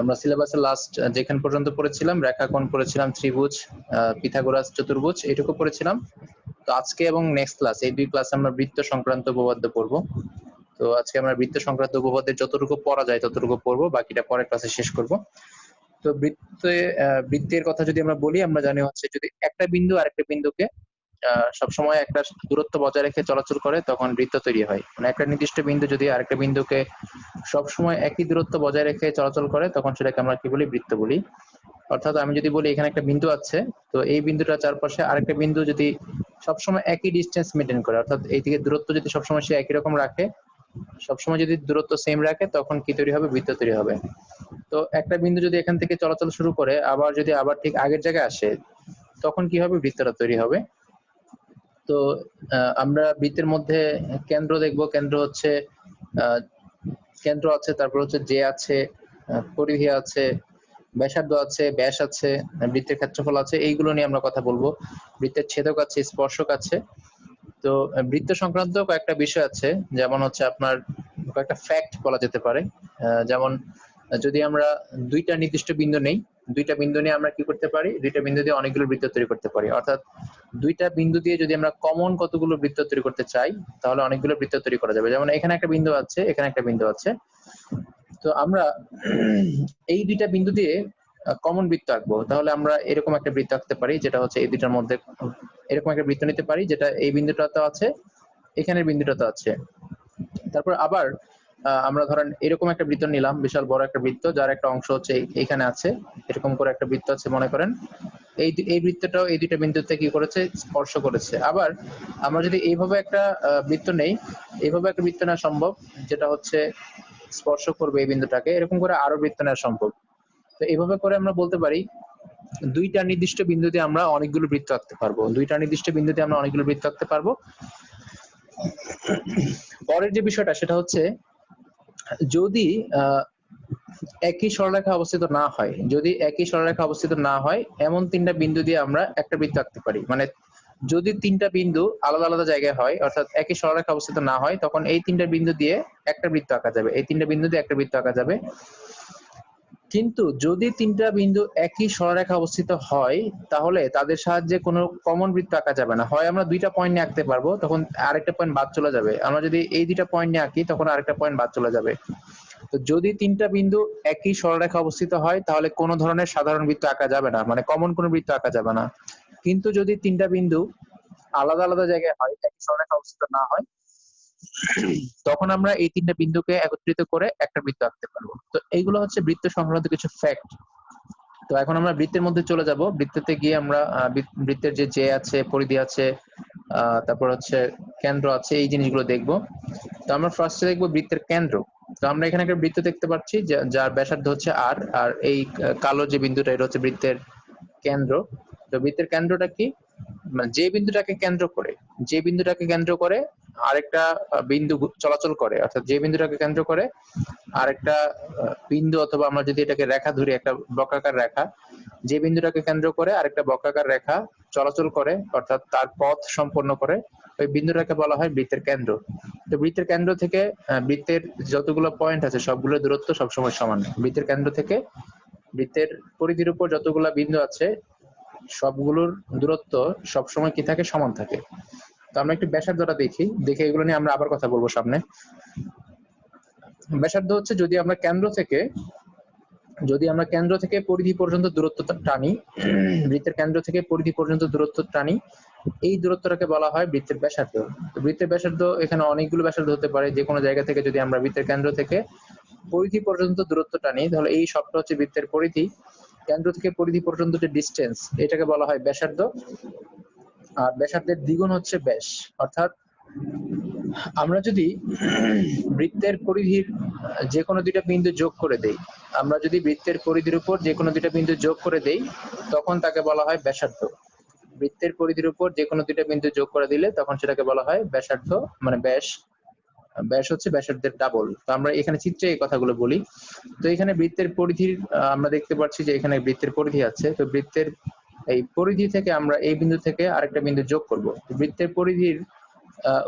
আমরা সিলেবাসে লাস্ট যেখান পর্যন্ত পড়েছিলাম রেখাকোণ পড়েছিলাম, ত্রিভুজ, পিথাগোরাস চতুর্ভুজ এটুকু পড়েছিলাম। তো আজকে এবং নেক্সট ক্লাস এই দুই ক্লাসে আমরা বৃত্ত সংক্রান্ত উপপাদ্য পড়ব। তো আজকে আমরা বৃত্ত সংক্রান্ত উপপাদ্যের যতটুকু পড়া যায় ততটুকু পড়বো, বাকিটা পরের ক্লাসে শেষ করব। তো বৃত্তের কথা যদি আমরা বলি, আমরা জানি হচ্ছে যদি একটা বিন্দু আরেকটা বিন্দুকে সবসময় একটা দূরত্ব বজায় রেখে চলাচল করে তখন বৃত্ত তৈরি হয়। মানে একটা নির্দিষ্ট বিন্দু যদি আরেকটা বিন্দুকে সবসময় একই দূরত্ব বজায় রেখে চলাচল করে তখন সেটাকে আমরা কি বলি, বৃত্ত বলি। অর্থাৎ আমি যদি বলি এখানে একটা বিন্দু আছে, তো এই বিন্দুটার চারপাশে আরেকটা বিন্দু যদি সবসময় একই ডিস্টেন্স মেনটেন করে, অর্থাৎ এই দিকে দূরত্ব যদি সবসময় সে একই রকম রাখে, সবসময় যদি দূরত্ব সেম রাখে তখন কি তৈরি হবে, বৃত্ত তৈরি হবে। তো একটা বিন্দু যদি এখান থেকে চলাচল শুরু করে আবার যদি আবার ঠিক আগের জায়গায় আসে তখন কি হবে, বৃত্তটা তৈরি হবে। তো আমরা বৃত্তের মধ্যে কেন্দ্র দেখব। কেন্দ্র হচ্ছে কেন্দ্র আছে, তারপর হচ্ছে যে আছে, পরিধি আছে, ব্যাসার্ধ আছে, ব্যাস আছে, বৃত্তের ক্ষেত্রফল আছে, এইগুলো নিয়ে আমরা কথা বলবো। বৃত্তের ছেদক আছে, স্পর্শক আছে। তো বৃত্ত সংক্রান্ত কয়েকটা বিষয় আছে, যেমন হচ্ছে আপনার কয়েকটা ফ্যাক্ট বলা যেতে পারে। যেমন যদি আমরা দুইটা নির্দিষ্ট বিন্দু নেই, দুইটা বিন্দু নিয়ে আমরা কি করতে পারি, দুইটা বিন্দু দিয়ে অনেকগুলো বৃত্ত তৈরি করতে পারি। অর্থাৎ দুইটা বিন্দু দিয়ে যদি আমরা কমন কতগুলো বৃত্ত তৈরি করতে চাই তাহলে অনেকগুলো বৃত্ত তৈরি করা যাবে। যেমন এখানে একটা বিন্দু আছে, এখানে একটা বিন্দু আছে। তো আমরা এই দুইটা বিন্দু দিয়ে কমন বৃত্ত আঁকবো, তাহলে আমরা এরকম একটা বৃত্ত আঁকতে পারি যেটা হচ্ছে এই দুইটার মধ্যে এরকম একটা বৃত্ত নিতে পারি যেটা এই বিন্দুটাতে আছে, এখানের বিন্দুটাতে আছে। তারপর আবার আমরা ধরেন এরকম একটা বৃত্ত নিলাম, বিশাল বড় একটা বৃত্ত যার একটা অংশ হচ্ছে এখানে আছে, এরকম করে একটা বৃত্ত আছে মনে করেন। এই বৃত্তটাও এই দুইটা বিন্দুতে কি করেছে, স্পর্শ করেছে। আবার আমরা যদি এইভাবে একটা বৃত্ত নেই, এইভাবে একটা বৃত্ত নেওয়া সম্ভব যেটা হচ্ছে স্পর্শ করবে এই বিন্দুটাকে, এরকম করে আরো বৃত্ত নেওয়া সম্ভব। তো এইভাবে করে আমরা বলতে পারি দুইটা নির্দিষ্ট বিন্দুতে আমরা অনেকগুলো বৃত্ত আঁকতে পারবো, দুইটা নির্দিষ্ট বিন্দুতে আমরা অনেকগুলো বৃত্ত আঁকতে পারবো। পরের যে বিষয়টা সেটা হচ্ছে যদি একই সরলরেখা অবস্থিত না হয়, যদি একই সরলরেখা অবস্থিত না হয় এমন তিনটা বিন্দু দিয়ে আমরা একটা বৃত্ত আঁকতে পারি। মানে যদি তিনটা বিন্দু আলাদা আলাদা জায়গায় হয়, অর্থাৎ একই সরলরেখা অবস্থিত না হয়, তখন এই তিনটা বিন্দু দিয়ে একটা বৃত্ত আঁকা যাবে, এই তিনটা বিন্দু দিয়ে একটা বৃত্ত আঁকা যাবে। কিন্তু যদি তিনটা বিন্দু একই সরলরেখা অবস্থিত হয় তাহলে তাদের সাহায্যে কোনো কমন বৃত্ত আঁকা যাবে না। হয় আমরা দুইটা পয়েন্ট নিয়ে আঁকতে পারবো, তখন আরেকটা পয়েন্ট বাদ চলে যাবে। আমরা যদি এই দুইটা পয়েন্ট নিয়ে আঁকি তখন আরেকটা পয়েন্ট বাদ চলে যাবে। তো যদি তিনটা বিন্দু একই সরলরেখা অবস্থিত হয় তাহলে কোনো ধরনের সাধারণ বৃত্ত আঁকা যাবে না, মানে কমন কোনো বৃত্ত আঁকা যাবে না। কিন্তু যদি তিনটা বিন্দু আলাদা আলাদা জায়গায় হয়, একই সরলরেখা অবস্থিত না হয়, তখন আমরা এই তিনটা বিন্দুকে একত্রিত করে একটা বৃত্ত আঁকতে পারবো। তো এইগুলো হচ্ছে বৃত্ত সংক্রান্ত কিছু ফ্যাক্ট। তো এখন আমরা বৃত্তের মধ্যে চলে যাব। বৃত্ততে গিয়ে আমরা বৃত্তের যে আছে, পরিধি আছে, তারপর হচ্ছে কেন্দ্র আছে, এই জিনিসগুলো দেখবো। তো আমরা ফার্স্টে দেখবো বৃত্তের কেন্দ্র। তো আমরা এখানে একটা বৃত্ত দেখতে পাচ্ছি যার ব্যাসার্ধ হচ্ছে আর, আর এই কালো যে বিন্দুটা এটা হচ্ছে বৃত্তের কেন্দ্র। তো বৃত্তের কেন্দ্রটা কি, মানে যে বিন্দুটাকে কেন্দ্র করে আরেকটা বিন্দু চলাচল করে, অর্থাৎ যে বিন্দুটাকে কেন্দ্র করে আরেকটা বিন্দু, অথবা আমরা যদি এটাকে রেখা ধরি, একটা বক্রাকার রেখা, যে বিন্দুটাকে কেন্দ্র করে আরেকটা বক্রাকার রেখা চলাচল করে, অর্থাৎ তার পথ সম্পন্ন করে, ওই বিন্দুটাকে বলা হয় বৃত্তের কেন্দ্র। তো বৃত্তের কেন্দ্র থেকে বৃত্তের যতগুলো পয়েন্ট আছে সবগুলো দূরত্ব সবসময় সমান। বৃত্তের কেন্দ্র থেকে বৃত্তের পরিধির উপর যতগুলো বিন্দু আছে সবগুলোর দূরত্ব সবসময় কি থাকে, সমান থাকে। তো আমরা একটু ব্যাসার্ধটা দেখে এগুলো নিয়ে আমরা আবার কথা বলবো সামনে। ব্যাসার্ধ হচ্ছে যদি আমরা কেন্দ্র থেকে পরিধি পর্যন্ত দূরত্ব টানি, বৃত্তের কেন্দ্র থেকে পরিধি পর্যন্ত দূরত্ব টানি, এই দূরত্বটাকে বলা হয় বৃত্তের ব্যাসার্ধ। তো বৃত্তের ব্যাসার্ধ এখানে অনেকগুলো ব্যাসার্ধ হতে পারে, যে কোনো জায়গা থেকে যদি আমরা বৃত্তের কেন্দ্র থেকে পরিধি পর্যন্ত দূরত্ব টানি তাহলে এই সবটা হচ্ছে বৃত্তের পরিধি। কেন্দ্র থেকে পরিধি পর্যন্ত যে ডিস্টেন্স এটাকে বলা হয় ব্যাসার্ধ। আর ব্যাসার্ধের দ্বিগুণ হচ্ছে ব্যাস। অর্থাৎ আমরা যদি বৃত্তের পরিধির যে কোনো দুইটা বিন্দু যোগ করে দেই, আমরা যদি বৃত্তের পরিধির উপর যে কোনো দুইটা বিন্দু যোগ করে দেই তখন তাকে বলা হয় ব্যাসার্ধ। বৃত্তের পরিধির উপর যে কোনো দুইটা বিন্দু যোগ করে দিলে তখন সেটাকে বলা হয় ব্যাসার্ধ, মানে ব্যাস। ব্যাস হচ্ছে ব্যাসার্ধের ডাবল। তো আমরা এখানে চিত্রে এই কথাগুলো বলি। তো এখানে বৃত্তের পরিধির আমরা দেখতে পাচ্ছি যে এখানে বৃত্তের পরিধি আছে। তো বৃত্তের এই পরিধি থেকে আমরা এই বিন্দু থেকে আরেকটা বিন্দু যোগ করব। বৃত্তের পরিধির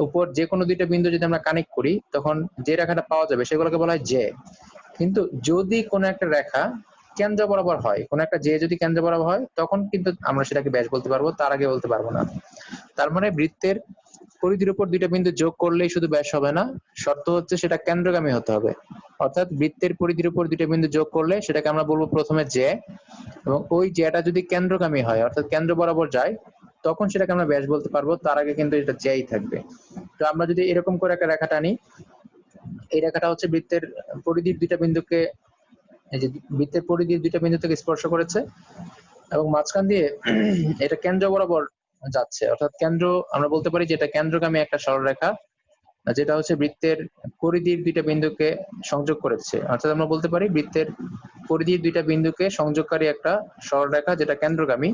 উপর যে কোনো দুইটা বিন্দু যদি আমরা কানেক্ট করি তখন যে রেখাটা পাওয়া যাবে সেগুলোকে বলা হয় জ্যা। কিন্তু যদি কোনো একটা রেখা কেন্দ্র বরাবর হয়, কোনো একটা যে যদি কেন্দ্র বরাবর হয়, তখন কিন্তু আমরা সেটাকে ব্যাস বলতে পারবো, তার আগে বলতে পারবো না। তার মানে বৃত্তের পরিধির উপর দুইটা বিন্দু যোগ করলেই শুধু ব্যাস হবে না, শর্ত হচ্ছে সেটা কেন্দ্রগামী হতে হবে। অর্থাৎ বৃত্তের পরিধির উপর দুইটা বিন্দু যোগ করলে সেটাকে আমরা বলবো প্রথমে যে, এবং ওই যেটা যদি কেন্দ্রগামী হয় অর্থাৎ কেন্দ্র বরাবর যায়, তখন সেটাকে আমরা ব্যাস বলতে পারবো, তার আগে কিন্তু এটা যেই থাকবে। তো আমরা যদি এরকম করে একটা রেখা টানি, এই রেখাটা হচ্ছে বৃত্তের পরিধির দুইটা বিন্দুকে, এই যে বৃত্তের পরিধির দুইটা বিন্দু থেকে স্পর্শ করেছে এবং মাঝখান দিয়ে এটা কেন্দ্র বরাবর যাচ্ছে, অর্থাৎ কেন্দ্র, আমরা বলতে পারি যে এটা কেন্দ্রগামী একটা সরলরেখা, যেটা হচ্ছে বৃত্তের পরিধির দুইটা বিন্দুকে সংযোগ করেছে। অর্থাৎ আমরা বলতে পারি বৃত্তের পরিধির দুইটা বিন্দুকে সংযোগকারী একটা সরলরেখা যেটা কেন্দ্রগামী,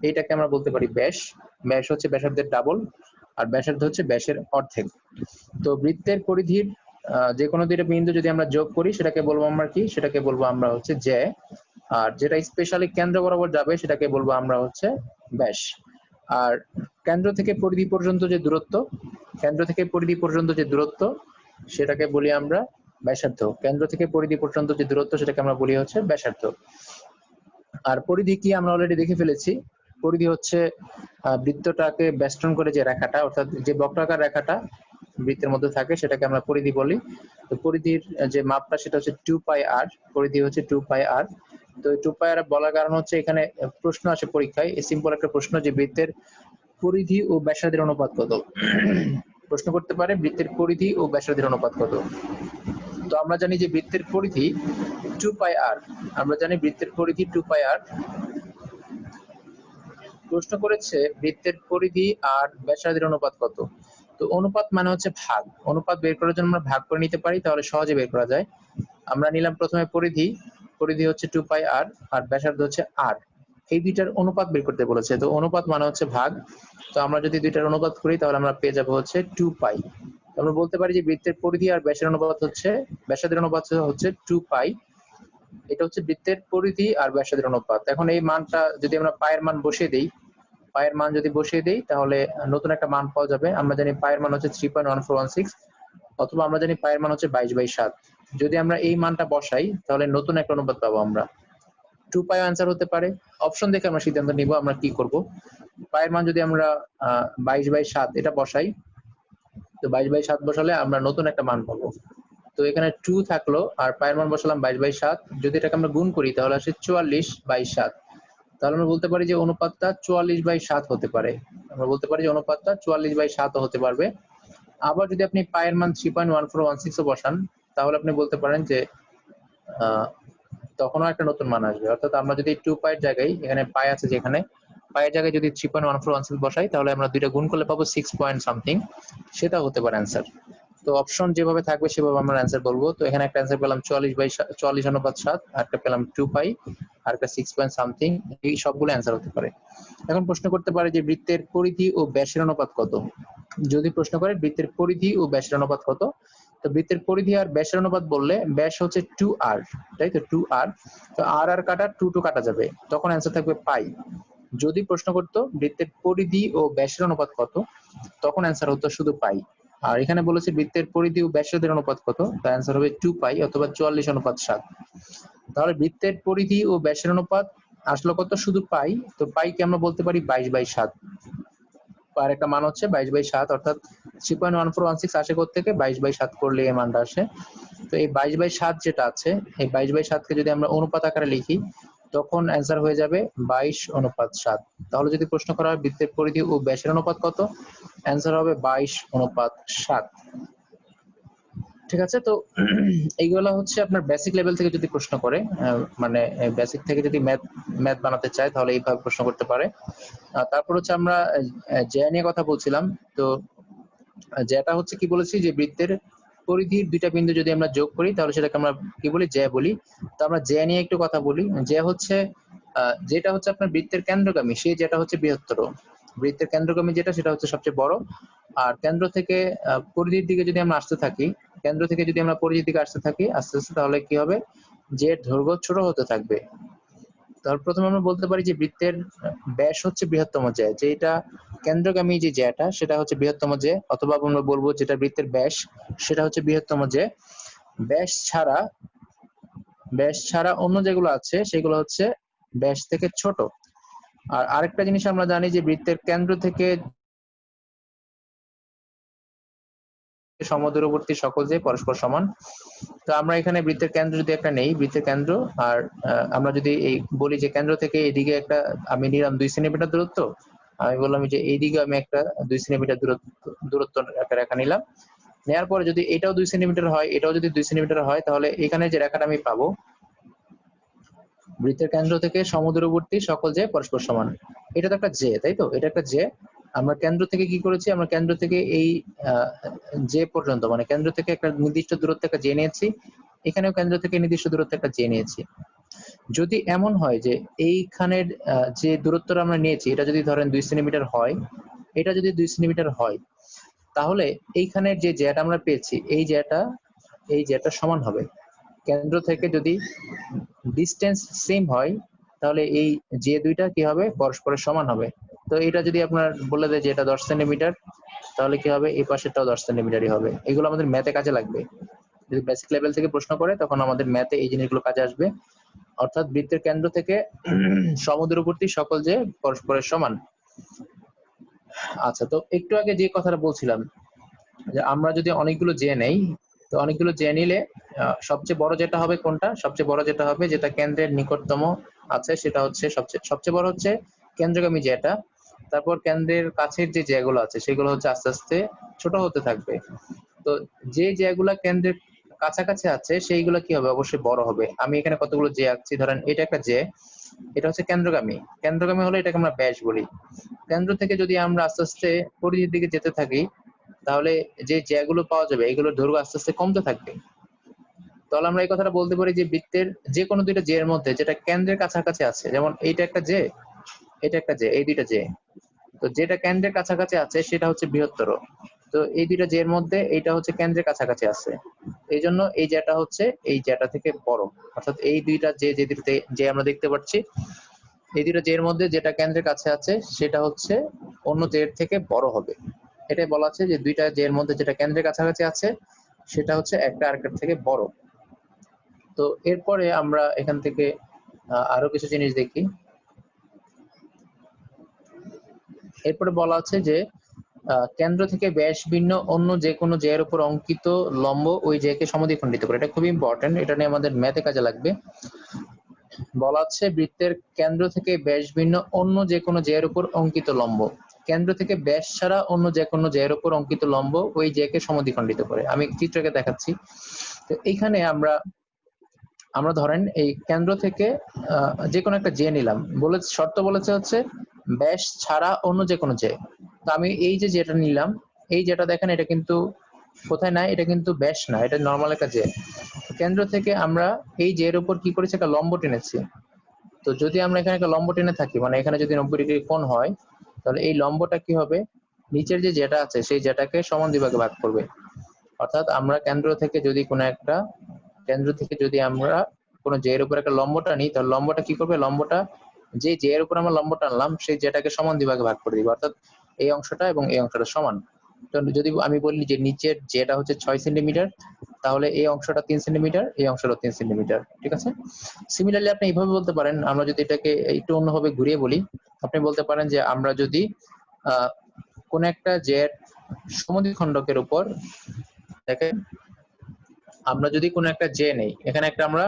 এইটাকে আমরা বলতে পারি ব্যাস। ব্যাস হচ্ছে ব্যাসার্ধের ডাবল, আর ব্যাসার্ধ হচ্ছে ব্যাসের অর্ধেক। তো বৃত্তের পরিধির যে কোনো দুইটা বিন্দু যদি আমরা যোগ করি সেটাকে বলবো আমরা কি, সেটাকে বলবো আমরা হচ্ছে যে, আর যেটা স্পেশালি কেন্দ্র বরাবর যাবে সেটাকে বলবো আমরা হচ্ছে ব্যাস। আর কেন্দ্র থেকে পরিধি পর্যন্ত যে দূরত্ব, কেন্দ্র থেকে পরিধি পর্যন্ত যে দূরত্ব সেটাকে বলি আমরা ব্যাসার্ধ। কেন্দ্র থেকে পরিধি পর্যন্ত যে দূরত্ব সেটাকে আমরা বলি হচ্ছে ব্যাসার্ধ। আর পরিধি কি আমরা অলরেডি দেখে ফেলেছি। পরিধি হচ্ছে বৃত্তটাকে বেষ্টন করে যে রেখাটা, অর্থাৎ যে বক্রাকার রেখাটা বৃত্তের মধ্যে থাকে সেটাকে আমরা পরিধি বলি। তো পরিধির যে মাপটা সেটা হচ্ছে 2πr, পরিধি হচ্ছে 2πr। তো 2πr বলার কারণ হচ্ছে এখানে প্রশ্ন আসে পরীক্ষায়, সিম্পল একটা প্রশ্ন যে বৃত্তের পরিধি ও ব্যাসার্ধের অনুপাত কত। প্রশ্ন করতে পারে বৃত্তের পরিধি ও ব্যাসার্ধের অনুপাত কত। তো আমরা জানি যে বৃত্তের পরিধি 2πr, আমরা জানি বৃত্তের পরিধি 2πr। প্রশ্ন করেছে বৃত্তের পরিধি আর ব্যাসার্ধের অনুপাত কত। তো অনুপাত মানে হচ্ছে ভাগ, অনুপাত বের করার জন্য আমরা ভাগ করে নিতে পারি, তাহলে সহজে বের করা যায়। আমরা নিলাম প্রথমে পরিধি, পরিধি হচ্ছে 2πr আর ব্যাসার্ধ হচ্ছে r, এই দুইটার অনুপাত বের করতে বলেছে। তো অনুপাত মানে হচ্ছে ভাগ, তো আমরা যদি দুইটার অনুপাত করি তাহলে আমরা পেয়ে যাবো হচ্ছে 2π। আমরা বলতে পারি যে বৃত্তের পরিধি আর ব্যাসের অনুপাত হচ্ছে, ব্যাসার্ধের অনুপাত হচ্ছে 2π। এটা হচ্ছে বৃত্তের পরিধি আর ব্যাসার্ধের অনুপাত। এখন এই মানটা যদি আমরা পায়ের মান বসিয়ে দেই, পায়ের মান যদি বসিয়ে দেই তাহলে নতুন একটা মান পাওয়া যাবে। আমরা জানি পায়ের মান হচ্ছে 3.1416, অথবা আমরা জানি পায়ের মান হচ্ছে 22/7। যদি আমরা এই মানটা বসাই তাহলে নতুন একটা অনুপাত পাবো আমরা। 2π অ্যান্সার হতে পারে। অপশন দেখে আমরা সিদ্ধান্ত নিব আমরা কি করব। পায়ের মান যদি আমরা 22/7 এটা বসাই, তো 22/7 বসালে আমরা নতুন একটা মান পাবো। তো এখানে 2 থাকলো আর পায়ের মান বসালাম 22/7, যদি এটাকে আমরা গুণ করি তাহলে আসে 44/7। তাহলে আমরা বলতে পারি যে অনুপাতটা 44/7 হতে পারে। আমরা বলতে পারি যে অনুপাতটা 44/7 হতে পারবে। আবার যদি আপনি পায়ের মান 3.1416 বসান তাহলে আপনি বলতে পারেন যে তখনও একটা নতুন মান আসবে। অর্থাৎ আমরা যদি 2π এর জায়গায়, এখানে পাই আছে যেখানে, পায়ের জায়গায় যদি 3.1416 বসাই তাহলে আমরা দুইটা গুণ করলে পাবো 6 পয়েন্ট সামথিং, সেটা হতে পারে অ্যান্সার। তো অপশন যেভাবে থাকবে সেভাবে আমরা অ্যান্সার বলবো। তো এখানে একটা অ্যান্সার পেলাম 44/7, আর একটা পেলাম 2π, আর একটা 6 পয়েন্ট সামথিং, এই সবগুলো অ্যান্সার হতে পারে। এখন প্রশ্ন করতে পারে যে বৃত্তের পরিধি ও ব্যাসের অনুপাত কত। যদি প্রশ্ন করে বৃত্তের পরিধি ও ব্যাসের অনুপাত কত, তো বৃত্তের পরিধি আর ব্যাসের অনুপাত বললে ব্যাস হচ্ছে 2r, তাই তো 2r। তো r আর কাটা 2 কাটা যাবে, তখন অ্যান্সার থাকবে পাই। যদি প্রশ্ন করতো বৃত্তের পরিধি ও ব্যাসের অনুপাত কত, তখন অ্যান্সার হতো শুধু পাই। আর এখানে বলেছে বৃত্তের পরিধি ও ব্যাসার্ধের অনুপাত কত, তার অ্যান্সার হবে 2π অথবা 44/7। তাহলে বৃত্তের পরিধি ও ব্যাসের অনুপাত আসলো কত, শুধু পাই। তো পাইকে আমরা বলতে পারি 22/7। আর একটা মান হচ্ছে 22/7, অর্থাৎ 3.1416 আসে থেকে 22/7 করলে এই মানটা আসে। তো এই 22/7 যেটা আছে, এই 22/7কে যদি আমরা অনুপাত আকারে লিখি তখন অ্যান্সার হয়ে যাবে 22/7। তাহলে যদি প্রশ্ন করা হয় বৃত্তের পরিধি ও ব্যাসের অনুপাত কত, অ্যান্সার হবে 22/7। ঠিক আছে। তো এইগুলো হচ্ছে আপনার বেসিক লেভেল থেকে যদি প্রশ্ন করে, মানে বেসিক থেকে যদি ম্যাথ বানাতে চায় তাহলে এইভাবে প্রশ্ন করতে পারে। তারপর হচ্ছে আমরা জ্যা নিয়ে কথা বলছিলাম। তো জ্যাটা হচ্ছে কি বলেছি, যে বৃত্তের পরিধির দুইটা বিন্দু যদি আমরা যোগ করি তাহলে সেটাকে আমরা কি বলি, জ্যা বলি। তো আমরা জ্যা নিয়ে একটু কথা বলি। জ্যা হচ্ছে যেটা হচ্ছে আপনার বৃত্তের কেন্দ্রগামী, সেই যেটা হচ্ছে বৃহত্তর। বৃত্তের কেন্দ্রগামী যেটা, সেটা হচ্ছে সবচেয়ে বড়। আর কেন্দ্র থেকে পরিধির দিকে যদি আমরা আসতে থাকি, কেন্দ্র থেকে যদি আমরা পরিধির দিকে আসতে থাকি আস্তে আস্তে, তাহলে কি হবে, যে দৈর্ঘ্য ছোট হতে থাকবে। তাহলে প্রথমে আমরা বলতে পারি যে বৃত্তের ব্যাস হচ্ছে বৃহত্তম জ্যা, যেটা কেন্দ্রগামী যে জ্যাটা সেটা হচ্ছে বৃহত্তম জ্যা, অথবা আমরা বলবো যেটা বৃত্তের ব্যাস সেটা হচ্ছে বৃহত্তম জ্যা। ব্যাস ছাড়া ব্যাস ছাড়া অন্য যেগুলো আছে সেগুলো হচ্ছে ব্যাস থেকে ছোট। আর আরেকটা জিনিস আমরা জানি যে বৃত্তের কেন্দ্র থেকে সমদূরবর্তী সকল যে পরস্পর সমান। তো আমরা এখানে বৃত্তের কেন্দ্র যদি একটা নেই, বৃত্তের কেন্দ্র, আর আমরা যদি এই বলি যে কেন্দ্র থেকে এইদিকে একটা আমি নিলাম 2 সেন্টিমিটার দূরত্ব, আমি বললাম যে এইদিকে আমি একটা 2 সেন্টিমিটার দূরত্ব একটা রেখা নিলাম। নেওয়ার পরে যদি এটাও 2 সেন্টিমিটার হয়, এটাও যদি 2 সেন্টিমিটার হয়, তাহলে এখানে যে রেখাটা আমি পাবো বৃত্তের কেন্দ্র থেকে সমদূরবর্তী সকল যে পরস্পর সমান, এটা তো একটা জে, তাই তো? এটা একটা জে। আমরা কেন্দ্র থেকে কি করেছি, আমরা কেন্দ্র থেকে এই জে পর্যন্ত, মানে কেন্দ্র থেকে একটা নির্দিষ্ট দূরত্বে একটা জে নিয়েছি, এখানেও কেন্দ্র থেকে নির্দিষ্ট দূরত্বে একটা জে নিয়েছি। যদি এমন হয় যে এইখানের যে দূরত্বটা আমরা নিয়েছি এটা যদি ধরেন 2 সেন্টিমিটার হয়, এটা যদি 2 সেন্টিমিটার হয়, তাহলে এইখানের যে জ্যাটা আমরা পেয়েছি এই জ্যাটা সমান হবে। কেন্দ্র থেকে যদি ডিস্টেন্স সেম হয়, তাহলে এই যে দুইটা কি হবে, পরস্পরের সমান হবে। তো এটা যদি আপনার বলে দেয় যে এটা 10 সেন্টিমিটার, তাহলে কি হবে, এই পাশেরটাও 10 সেন্টিমিটারই হবে। এগুলো আমাদের ম্যাথে কাজে লাগবে। যদি বেসিক লেভেল থেকে প্রশ্ন করে তখন আমাদের ম্যাথে এই জিনিসগুলো কাজে আসবে। অর্থাৎ বৃত্তের কেন্দ্র থেকে সমদূরবর্তী সকল যে পরস্পরের সমান। আচ্ছা, তো একটু আগে যে কথাটা বলছিলাম যে আমরা যদি অনেকগুলো জে নেই, তো অনেকগুলো জে নিলে সবচেয়ে বড় যেটা হবে কোনটা, সবচেয়ে বড় যেটা হবে যেটা কেন্দ্রের নিকটতম আছে সেটা হচ্ছে সবচেয়ে বড় হচ্ছে কেন্দ্রগামী যেটা। তারপর কেন্দ্রের কাছের যে জ্যাগুলো আছে সেগুলো হচ্ছে আস্তে আস্তে ছোট হতে থাকবে। তো যে জ্যাগুলা কেন্দ্রের কাছাকাছি আছে সেইগুলো কি হবে, অবশ্যই বড় হবে। আমি এখানে কতগুলো জে আঁকছি, ধরেন এটা একটা জে, এটা হচ্ছে কেন্দ্রগামী। কেন্দ্রগামী হলে এটাকে আমরা ব্যাস বলি। কেন্দ্র থেকে যদি আমরা আস্তে আস্তে পরিধির দিকে যেতে থাকি, তাহলে যে জ্যাগুলো পাওয়া যাবে এগুলোর দৈর্ঘ্য আস্তে আস্তে কমতে থাকবে। তাহলে আমরা এই কথাটা বলতে পারি যে বৃত্তের যে কোনো দুইটা জে এর মধ্যে যেটা কেন্দ্রের কাছাকাছি আছে, যেমন এইটা একটা জে, এটা একটা জে, এই দুইটা জে, তো যেটা কেন্দ্রের কাছাকাছি আছে সেটা হচ্ছে বৃহত্তর। তো এই দুইটা জে এর মধ্যে এইটা হচ্ছে কেন্দ্রের কাছাকাছি আছে, এই জন্য এই জ্যাটা হচ্ছে এই জ্যাটা থেকে বড়। অর্থাৎ এই দুইটা জে যে আমরা দেখতে পাচ্ছি, এই দুইটা জে এর মধ্যে যেটা কেন্দ্রের কাছে আছে সেটা হচ্ছে অন্য জে এর থেকে বড় হবে। এটাই বলা আছে যে দুইটা জে এর মধ্যে যেটা কেন্দ্রের কাছাকাছি আছে সেটা হচ্ছে একটা আরেকটার থেকে বড়। তো এরপরে আমরা এখান থেকে আরো কিছু জিনিস দেখি। এরপরে বলা আছে যে কেন্দ্র থেকে ব্যাস ভিন্ন অন্য যে কোনো জে এর উপর অঙ্কিত লম্ব ওই জে কে সমদ্বিখণ্ডিত করে। এটা খুবই ইম্পর্টেন্ট, এটা নিয়ে আমাদের ম্যাথে কাজে লাগবে। বলা আছে বৃত্তের কেন্দ্র থেকে ব্যাস ভিন্ন অন্য যে কোনো জে এর উপর অঙ্কিত লম্ব, কেন্দ্র থেকে ব্যাস ছাড়া অন্য যে কোনো জে এর উপর অঙ্কিত লম্ব ওই জে কে সমদ্বিখণ্ডিত করে। আমি চিত্রকে দেখাচ্ছি। তো এইখানে আমরা ধরেন এই কেন্দ্র থেকে যে কোনো একটা জে নিলাম, শর্ত বলেছে হচ্ছে ব্যাস ছাড়া অন্য যে কোনো জে। তো আমি এই যে যেটা নিলাম, এই যেটা দেখেন এটা কিন্তু কোথায় নাই, এটা কিন্তু ব্যাস না, এটা নর্মাল একটা জে। কেন্দ্র থেকে আমরা এই জে এর উপর কি করেছি, একটা লম্ব টেনেছি। তো যদি আমরা এখানে একটা লম্ব টেনে থাকি, মানে এখানে যদি 90 ডিগ্রি কোণ হয়, তাহলে এই লম্বটা কি হবে, নিচের যে যেটা আছে সেই যেটাকে সমান দুই ভাগে ভাগ করবে। অর্থাৎ আমরা কেন্দ্র থেকে যদি আমরা কোনো জে এর উপর একটা লম্ব টানি, তাহলে লম্বটা কি করবে, লম্বটা যে জে এর উপর আমরা লম্ব টানলাম সেই যেটাকে সমান দুই ভাগে ভাগ করে দিবে। অর্থাৎ এই অংশটা এবং এই অংশটা সমান। তো যদি আমি বলি যে নিচের যেটা হচ্ছে 6 সেন্টিমিটার, তাহলে এই অংশটা 3 সেন্টিমিটার, এই অংশটা 3 সেন্টিমিটার, ঠিক আছে? সিমিলারলি আপনি এইভাবে বলতে পারেন, আমরা যদি এটাকে একটু অন্যভাবে ঘুরিয়ে বলি, আপনি বলতে পারেন যে আমরা যদি কোন একটা জেড সমদ্বিখণ্ডকের উপর দেখেন, আমরা যদি কোনো একটা জে নেই, এখানে একটা আমরা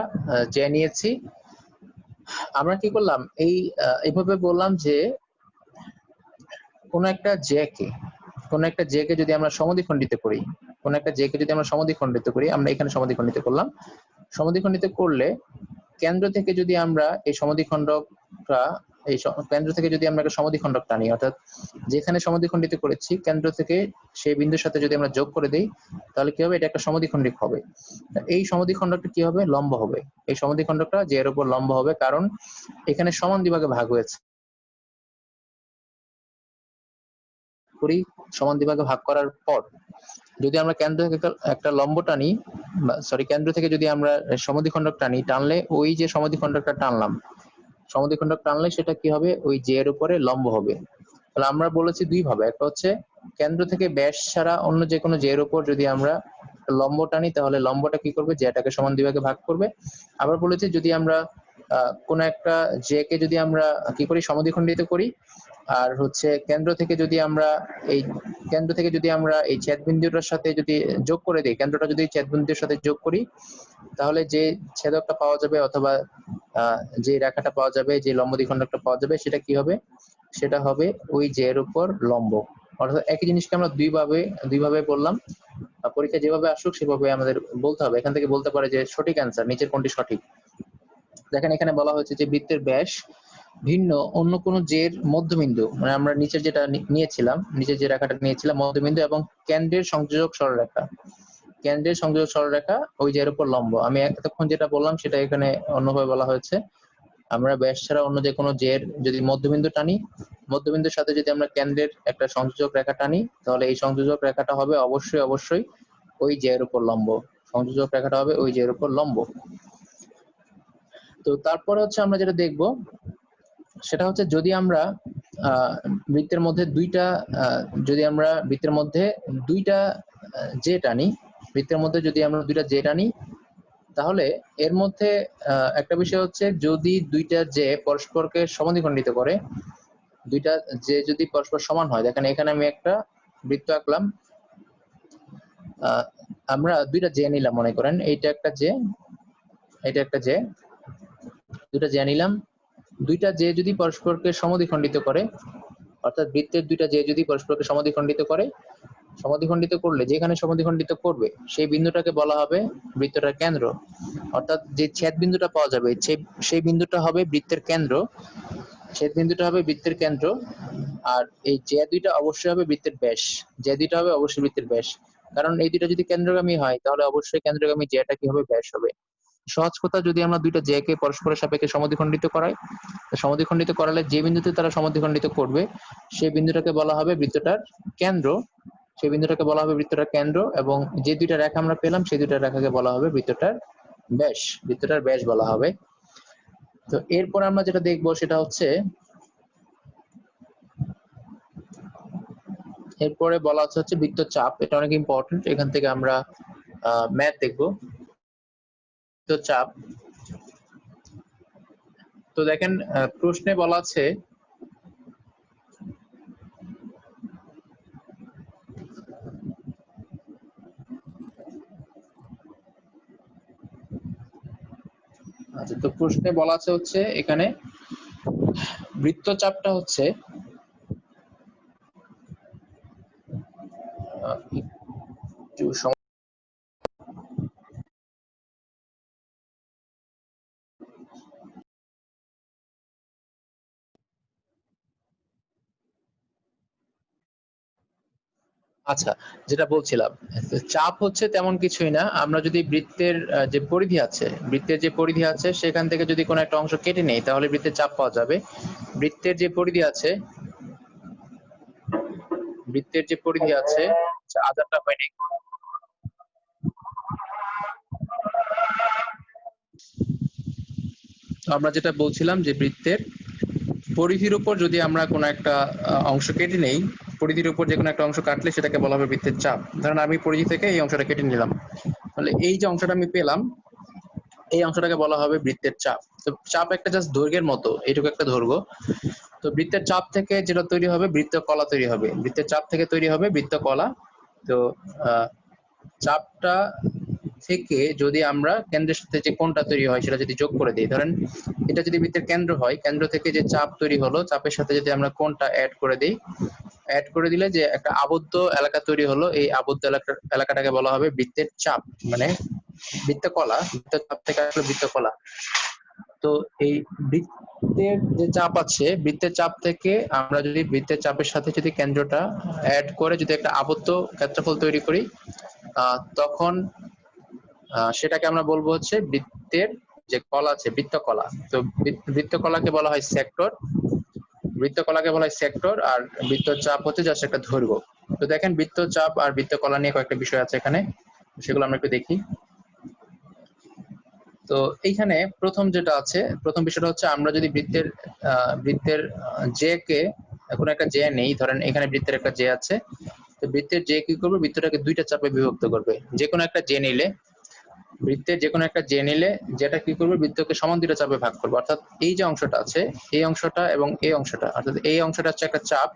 জে নিয়েছি, আমরা কি করলাম এইভাবে বললাম যে কোন একটা জে কে যদি আমরা সমদ্বিখণ্ডিত করি, কোন একটা জে কে যদি আমরা সমদ্বিখণ্ডিত করি, আমরা এখানে সমদ্বিখণ্ডিত করলাম। সমদ্বিখণ্ডিত করলে কেন্দ্র থেকে যদি আমরা এই সমদ্বিখণ্ডকটা কেন্দ্র থেকে যদি আমরা একটা সমদ্বিখণ্ডক টানি, অর্থাৎ যেখানে সমদ্বিখণ্ডিত করেছি কেন্দ্র থেকে সেই বিন্দুর সাথে যদি আমরা যোগ করে দিই, তাহলে কি হবে, এটা একটা সমদ্বিখণ্ডক হবে। এই সমদ্বিখণ্ডকটা কি হবে, লম্ব হবে। এই সমদ্বিখণ্ডকটা জে এর উপর লম্ব হবে, কারণ এখানে সমান দুই ভাগে ভাগ হয়েছে। করি সমান দুই ভাগে ভাগ করার পর যদি আমরা কেন্দ্র থেকে একটা লম্ব টানি, কেন্দ্র থেকে যদি আমরা সমদ্বিখণ্ডক টানলে ওই যে সমদ্বিখণ্ডকটা টানলে সেটা কি হবে, ওই জে এর উপরে লম্ব হবে। তাহলে আমরা বলেছি দুই ভাবে, একটা হচ্ছে কেন্দ্র থেকে ব্যাস ছাড়া অন্য যে কোনো জে এর উপর যদি আমরা একটা লম্ব টানি তাহলে লম্বটা কি করবে, জ্যাটাকে সমান দুই ভাগে ভাগ করবে। আবার বলেছি যদি আমরা কোন একটা জে কে যদি আমরা কি করি, সমদ্বিখণ্ডিত করি, আর হচ্ছে কেন্দ্র থেকে যদি আমরা এই ছেদ বিন্দুটার সাথে যদি যোগ করে দিই, কেন্দ্রটা যদি ছেদ বিন্দুর সাথে যোগ করি, তাহলে যে ছেদকটা পাওয়া যাবে অথবা যে রেখাটা পাওয়া যাবে, যে লম্ব দ্বিখণ্ডকটা পাওয়া যাবে, সেটা কি হবে, সেটা হবে ওই জে এর উপর লম্ব। অর্থাৎ একই জিনিসকে আমরা দুইভাবে বললাম। পরীক্ষা যেভাবে আসুক সেভাবে আমাদের বলতে হবে। এখান থেকে বলতে পারে যে সঠিক অ্যান্সার নিচের কোনটি সঠিক। দেখেন এখানে বলা হয়েছে যে বৃত্তের ব্যাস ভিন্ন অন্য কোন জের মধ্যবিন্দু, মানে আমরা নিচের যেটা নিয়েছিলাম, নিচের যে রেখাটা নিয়েছিলাম মধ্যবিন্দু, এবং কেন্দ্রের সংযোজক সরলরেখা ওই জের উপর লম্ব। আমি এতক্ষণ যেটা বললাম সেটা এখানে অন্যভাবে বলা হয়েছে। আমরা ব্যাস ছাড়া অন্য যে কোনো জের যদি মধ্যবিন্দু টানি, মধ্যবিন্দুর সাথে যদি আমরা কেন্দ্রের একটা সংযোজক রেখা টানি, তাহলে এই সংযোজক রেখাটা হবে অবশ্যই ওই জের উপর লম্ব। সংযোজক রেখাটা হবে ওই জের উপর লম্ব। তো তারপরে হচ্ছে আমরা যেটা দেখব সেটা হচ্ছে যদি আমরা বৃত্তের মধ্যে দুইটা জে টানি, তাহলে এর মধ্যে একটা বিষয় হচ্ছে যদি দুইটা জে পরস্পরকে সমদ্বিখণ্ডিত করে, দুইটা জে যদি পরস্পর সমান হয়, দেখেন এখানে আমি একটা বৃত্ত আঁকলাম, আমরা দুইটা জে নিলাম, মনে করেন এইটা একটা জে, এটা একটা জে, দুইটা জে নিলাম। দুইটা জে যদি পরস্পরকে সমদ্বিখণ্ডিত করে, অর্থাৎ বৃত্তের দুইটা জে যদি পরস্পরকে সমদ্বিখণ্ডিত করলে যেখানে সমদ্বিখণ্ডিত করবে সেই বিন্দুটাকে বলা হবে বৃত্তটার কেন্দ্র। অর্থাৎ যে ছেদ বিন্দুটা পাওয়া যাবে সেই বিন্দুটা হবে বৃত্তের কেন্দ্র, আর এই জে দুইটা অবশ্যই হবে বৃত্তের ব্যাস। কারণ এই দুইটা যদি কেন্দ্রগামী হয় তাহলে অবশ্যই কেন্দ্রগামী জেটা কি হবে, ব্যাস হবে। সহজ কথা, যদি আমরা দুইটা জে কে পরস্পরের সাপেক্ষে সমদ্বিখণ্ডিত করালে যে বিন্দুতে তারা সমদ্বিখণ্ডিত করবে সেই বিন্দুটাকে বলা হবে বৃত্তটার কেন্দ্র, এবং যে দুইটা রেখা আমরা পেলাম সেই দুইটা রেখাকে বলা হবে বৃত্তটার ব্যাস বলা হবে। তো এরপর আমরা যেটা দেখবো সেটা হচ্ছে, এরপরে বলা হচ্ছে বৃত্তচাপ। এটা অনেক ইম্পর্টেন্ট, এখান থেকে আমরা ম্যাথ দেখবো। বৃত্তচাপ, তো দেখেন প্রশ্নে বলা আছে হচ্ছে এখানে বৃত্তচাপটা হচ্ছে আচ্ছা, যেটা বলছিলাম, চাপ হচ্ছে তেমন কিছুই না। আমরা যদি বৃত্তের যে পরিধি আছে সেখান থেকে যদি কোনো একটা অংশ কেটে নেই তাহলে বৃত্তের চাপ পাওয়া যাবে। বৃত্তের যে পরিধি আছে আধারটা হয়নি, আমরা যেটা বলছিলাম যে বৃত্তের পরিধির উপর যদি আমরা কোনো একটা অংশ কেটে নেই, পরিধির উপর যে কোনো একটা অংশ কাটলে সেটাকে বলা হবে বৃত্তের চাপ। ধরেন আমি পরিধি থেকে এই অংশটা কেটে নিলাম, তাহলে এই যে অংশটা আমি পেলাম এই অংশটাকে বলা হবে বৃত্তের চাপ। তো চাপ একটা জাস্ট দৈর্ঘ্যের মতো, এইটুকু একটা দৈর্ঘ্য। তো বৃত্তের চাপ থেকে যেটা তৈরি হবে বৃত্তকলা তৈরি হবে, বৃত্তের চাপ থেকে তৈরি হবে বৃত্তকলা। তো চাপটা থেকে যদি আমরা কেন্দ্রের সাথে যে কোণটা তৈরি হয় সেটা যদি যোগ করে দিই, ধরেন এটা যদি বৃত্তের কেন্দ্র হয়, কেন্দ্র থেকে যে চাপ তৈরি হলো চাপের সাথে যদি আমরা কোণটা অ্যাড করে দিলে যে একটা আবদ্ধ এলাকা তৈরি হলো, এই আবদ্ধ এলাকাটাকে বলা হবে বৃত্তের চাপ, মানে বৃত্তকলা। বৃত্তচাপ থেকে আসলে বৃত্তকলা। তো এই বৃত্তের যে চাপ আছে, বৃত্তের চাপ থেকে আমরা যদি বৃত্তের চাপের সাথে যদি কেন্দ্রটা অ্যাড করে যদি একটা আবদ্ধ ক্ষেত্রফল তৈরি করি, তখন সেটাকে আমরা বলবো হচ্ছে বৃত্তের যে কলা আছে, বৃত্তকলা। তো বৃত্তকলাকে বলা হয় সেক্টর, আর বৃত্তচাপ হচ্ছে জাস্ট একটা দৈর্ঘ্য। তো দেখেন বৃত্তচাপ আর বৃত্তকলা নিয়ে কয়েকটা বিষয় আছে এখানে, সেগুলো আমরা একটু দেখি। তো এইখানে প্রথম বিষয়টা হচ্ছে আমরা যদি বৃত্তের জে কে কোনো একটা জে নেই, ধরেন এখানে বৃত্তের একটা জে আছে, তো বৃত্তের যে কি করবে, বৃত্তটাকে দুইটা চাপে বিভক্ত করবে। যে কোনো একটা জে নিলে, বৃত্তের যে কোনো একটা জে নিলে যেটা কি করবে, বৃত্তকে সমান দুইটা চাপে ভাগ করবে। অর্থাৎ এই যে অংশটা আছে, এই অংশটা এবং এই অংশটা, অর্থাৎ এই অংশটা হচ্ছে একটা চাপ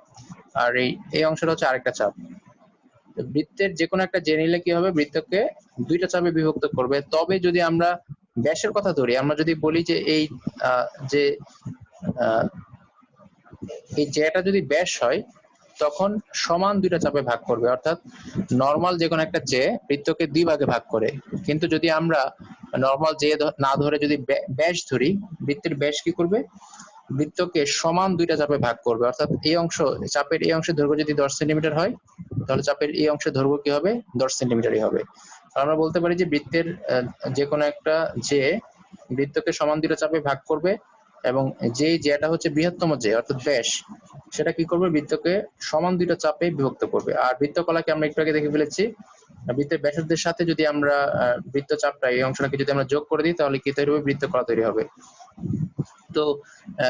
আর এই অংশটা হচ্ছে আরেকটা চাপ। বৃত্তের যে কোনো একটা জে নিলে কি হবে, বৃত্তকে দুইটা চাপে বিভক্ত করবে। তবে যদি আমরা ব্যাসের কথা ধরি, আমরা যদি বলি যে এই যে এই জেটা যদি ব্যাস হয় তখন সমান দুইটা চাপে ভাগ করবে। অর্থাৎ নরমাল যে কোনো একটা জে বৃত্তকে দুই ভাগে ভাগ করে, কিন্তু যদি আমরা নরমাল জে না ধরে যদি ব্যাস ধরি, বৃত্তের ব্যাস কি করবে, বৃত্তকে সমান দুইটা চাপে ভাগ করবে। অর্থাৎ এই অংশ, চাপের এই অংশের দৈর্ঘ্য যদি 10 সেন্টিমিটার হয়, তাহলে চাপের এই অংশের দৈর্ঘ্য কি হবে, 10 সেন্টিমিটারই হবে। আমরা বলতে পারি যে বৃত্তের যে কোনো একটা জে বৃত্তকে সমান দুইটা চাপে ভাগ করবে, এবং যেটা হচ্ছে বৃহত্তম জে অর্থাৎ ব্যাস, সেটা কি করবে, বৃত্তকে সমান দুইটা চাপে বিভক্ত করবে। আর বৃত্তকলাকে আমরা একটু আগে দেখে ফেলেছি, বৃত্তের ব্যাসার্ধের সাথে যদি আমরা বৃত্তচাপটা এই অংশটাকে যদি আমরা যোগ করে দিই, তাহলে কি তৈরি হবে, বৃত্তকলা তৈরি হবে। তো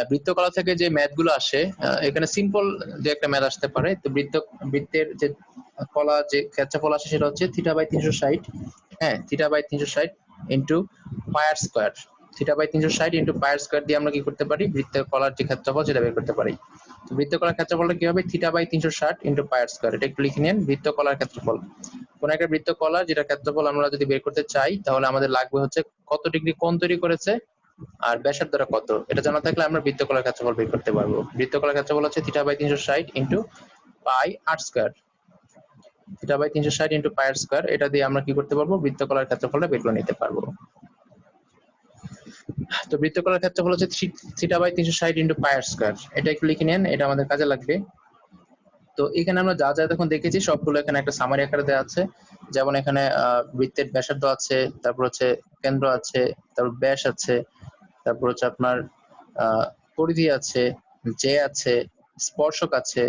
বৃত্তকলা থেকে যে ম্যাথ গুলো আসে, এখানে সিম্পল যে একটা ম্যাথ আসতে পারে। তো বৃত্তের যে কলা যে ক্ষেত্রফল আসে সেটা হচ্ছে θ/360, হ্যাঁ, θ/360 into pi square. θ/360 into pi square দিয়ে আমরা কি করতে পারি, বৃত্তের কলার যে ক্ষেত্রফল সেটা বের করতে পারি। তো বৃত্তকলার ক্ষেত্রফলটা কি হবে, θ/360 ইন্টু পাই স্কয়ার। এটা একটু লিখে নেন, বৃত্তকলার ক্ষেত্রফল। কোন একটা বৃত্তকলা যেটা ক্ষেত্রফল আমরা যদি বের করতে চাই, তাহলে আমাদের লাগবে হচ্ছে কত ডিগ্রি কোণ তৈরি করেছে আর ব্যাসার্ধটা কত। এটা জানা থাকলে আমরা বৃত্তকলার ক্ষেত্রফল বের করতে পারবো। বৃত্তকলার ক্ষেত্রফল হচ্ছে θ/360 ইন্টু পাই আর স্কয়ার। θ/360 ইন্টু পাই আর স্কয়ার, এটা দিয়ে আমরা কি করতে পারবো, বৃত্তকলার ক্ষেত্রফলটা বের করে নিতে পারবো। তো বৃত্তকলার ক্ষেত্রফল হচ্ছে θ/360 ইন্টু পাই আর স্কয়ার। এটা একটু লিখে নেন, এটা আমাদের কাজে লাগবে। তো এখানে আমরা যা যা তখন দেখেছি সবগুলো এখানে একটা সামারি আকারে দেওয়া আছে। যেমন এখানে বৃত্তের ব্যাসার্ধ আছে, তারপর হচ্ছে কেন্দ্র আছে, তারপর ব্যাস আছে, তারপর হচ্ছে আপনার পরিধি আছে, জে আছে, স্পর্শক আছে।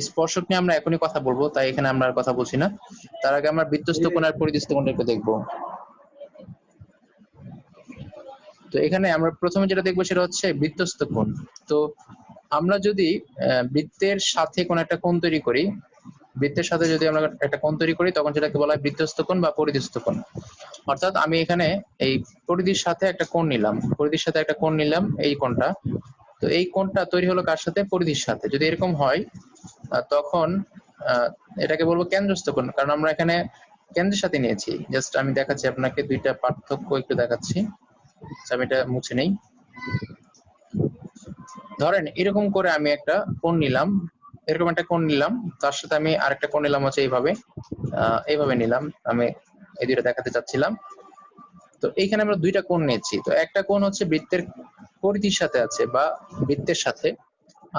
স্পর্শক নিয়ে আমরা এখনই কথা বলবো, তাই এখানে আমরা আর কথা বলছি না। তার আগে আমরা বৃত্তস্থ কোণ আর পরিধিস্থ কোণটা একটু দেখবো। তো এখানে আমরা প্রথমে যেটা দেখবো সেটা হচ্ছে বৃত্তস্থ কোণ। তো আমরা যদি বৃত্তের সাথে কোন একটা কোণ তৈরি করি, বৃত্তের সাথে যদি আমরা একটা কোণ তৈরি করি, তখন সেটাকে বলা হয় বৃত্তস্থ কোণ বা পরিধিস্থ কোণ। অর্থাৎ আমি এখানে এই পরিধির সাথে একটা কোণ নিলাম, পরিধির সাথে একটা কোণ নিলাম, এই কোণটা। তো এই কোণটা তৈরি হলো কার সাথে, পরিধির সাথে। যদি এরকম হয় তখন এটাকে বলবো কেন্দ্রস্থ কোণ, কারণ আমরা এখানে কেন্দ্রের সাথে নিয়েছি। জাস্ট আমি দেখাচ্ছি আপনাকে, দুইটা পার্থক্য একটু দেখাচ্ছি। আমি এটা মুছে নেই। ধরেন এরকম করে আমি একটা কোণ নিলাম, এরকম একটা কোণ নিলাম, তার সাথে আমি আরেকটা কোণ নিলাম হচ্ছে এইভাবে নিলাম। আমি এই দুইটা দেখাতে চাচ্ছিলাম। তো এইখানে আমরা দুইটা কোণ নিয়েছি। তো একটা কোণ হচ্ছে বৃত্তের পরিধির সাথে আছে বা বৃত্তের সাথে,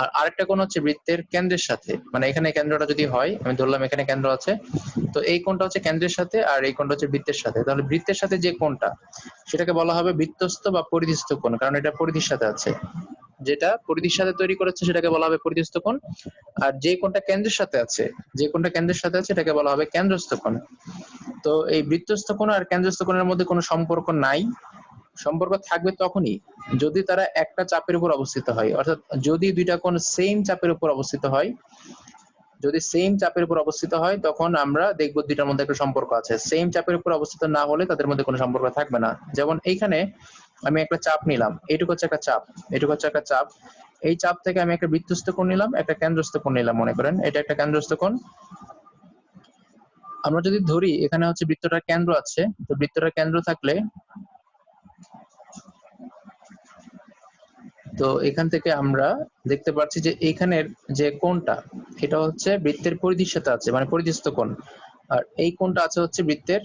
আর আরেকটা কোণ হচ্ছে বৃত্তের কেন্দ্রের সাথে। মানে এখানে কেন্দ্রটা যদি হয়, আমি ধরলাম এখানে কেন্দ্র আছে, তো এই কোণটা হচ্ছে কেন্দ্রের সাথে আর এই কোণটা হচ্ছে বৃত্তের সাথে। তাহলে বৃত্তের সাথে যে কোণটা, সেটাকে বলা হবে বৃত্তস্থ বা পরিধিস্থ কোণ, কারণ এটা পরিধির সাথে আছে। যেটা পরিধির সাথে তৈরি করেছে সেটাকে বলা হবে পরিধিস্থ কোণ। আর যে কোণটা কেন্দ্রের সাথে আছে, এটাকে বলা হবে কেন্দ্রস্থ কোণ। তো এই বৃত্তস্থ কোণ আর কেন্দ্রস্থ কোণের মধ্যে কোনো সম্পর্ক নাই। সম্পর্ক থাকবে তখনই যদি তারা একটা চাপের উপর অবস্থিত হয়। অর্থাৎ যদি দুইটা কোণ সেম চাপের উপর অবস্থিত হয়, যদি সেম চাপের উপর অবস্থিত হয়, তখন আমরা দেখবো দুইটার মধ্যে একটা সম্পর্ক আছে। সেম চাপের উপর অবস্থিত না হলে তাদের মধ্যে কোনো সম্পর্ক থাকবে না। যেমন এইখানে আমি একটা চাপ নিলাম, এইটুকু হচ্ছে একটা চাপ, এইটুকু হচ্ছে একটা চাপ। এই চাপ থেকে আমি একটা বৃত্তস্থ কোণ নিলাম, একটা কেন্দ্রস্থ কোণ নিলাম। মনে করেন এটা একটা কেন্দ্রস্থ কোণ। আমরা যদি ধরি এখানে হচ্ছে বৃত্তটার কেন্দ্র আছে, তো বৃত্তটার কেন্দ্র থাকলে, তো এখান থেকে আমরা দেখতে পাচ্ছি যে এইখানের যে কোণটা, এটা হচ্ছে বৃত্তের পরিধির সাথে আছে, মানে পরিধিস্থ কোণ। আর এই কোণটা আছে হচ্ছে বৃত্তের